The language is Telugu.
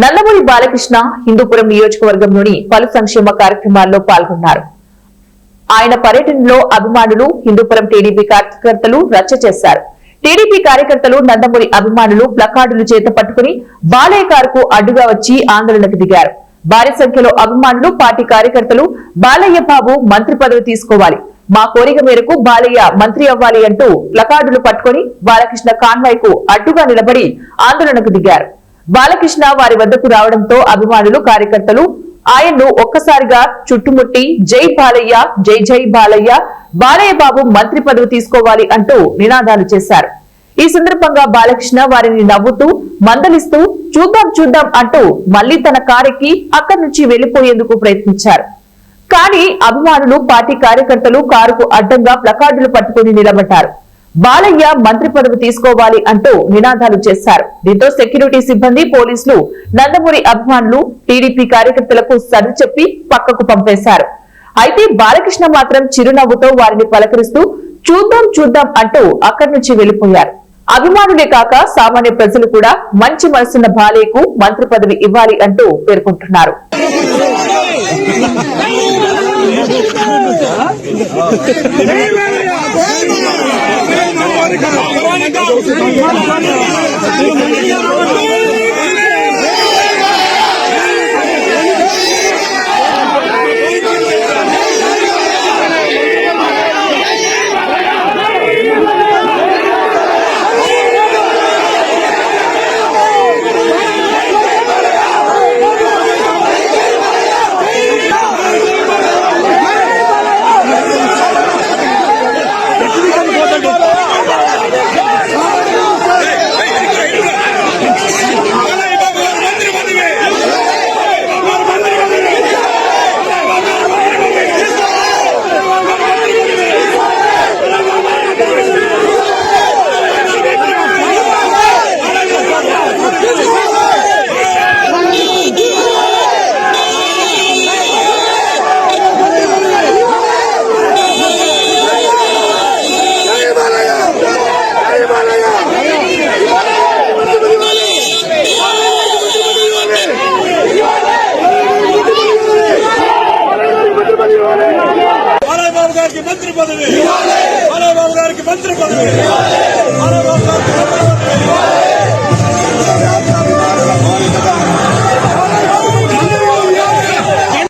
నందమూరి బాలకృష్ణ హిందూపురం నియోజకవర్గంలోని పలు సంక్షేమ కార్యక్రమాల్లో పాల్గొన్నారు. ఆయన పర్యటనలో అభిమానులు, హిందూపురం టీడీపీ కార్యకర్తలు రచ్చ చేశారు. టీడీపీ కార్యకర్తలు, నందమూరి అభిమానులు ప్లకార్డులు చేత పట్టుకుని బాలయ్య కారుకు అడ్డుగా వచ్చి ఆందోళనకు దిగారు. భారీ సంఖ్యలో అభిమానులు, పార్టీ కార్యకర్తలు బాలయ్య బాబు మంత్రి పదవి తీసుకోవాలి, మా కోరిక మేరకు బాలయ్య మంత్రి అవ్వాలి అంటూ ప్లకార్డులు పట్టుకుని బాలకృష్ణ కాన్వాయ్ కు అడ్డుగా నిలబడి ఆందోళనకు దిగారు. బాలకృష్ణ వారి వద్దకు రావడంతో అభిమానులు, కార్యకర్తలు ఆయన్ను ఒక్కసారిగా చుట్టుముట్టి జై బాలయ్య, జై జై బాలయ్య, బాలయ్య బాబు మంత్రి పదవి తీసుకోవాలి అంటూ నినాదాలు చేశారు. ఈ సందర్భంగా బాలకృష్ణ వారిని నవ్వుతూ, మందలిస్తూ చూద్దాం చూద్దాం అంటూ మళ్లీ తన కారెక్కి అక్కడి నుంచి వెళ్లిపోయేందుకు ప్రయత్నించారు. కానీ అభిమానులు, పార్టీ కార్యకర్తలు కారుకు అడ్డంగా ప్లకార్డులు పట్టుకుని నిలబడ్డారు. బాలయ్య మంత్రి పదవి తీసుకోవాలి అంటూ నినాదాలు చేశారు. దీంతో సెక్యూరిటీ సిబ్బంది, పోలీసులు నందమూరి అభిమానులు, టీడీపీ కార్యకర్తలకు సర్ది చెప్పి పక్కకు పంపేశారు. అయితే బాలకృష్ణ మాత్రం చిరునవ్వుతో వారిని పలకరిస్తూ చూద్దాం చూద్దాం అంటూ అక్కడి నుంచి వెళ్లిపోయారు. అభిమానులే కాక సామాన్య ప్రజలు కూడా మంచి మనసున్న బాలయ్యకు మంత్రి పదవి ఇవ్వాలి అంటూ పేర్కొంటున్నారు. బాలయ్య బాబు గారికి మంత్రి పదవి, బాలయ్య బాబు గారికి మంత్రి పదవి.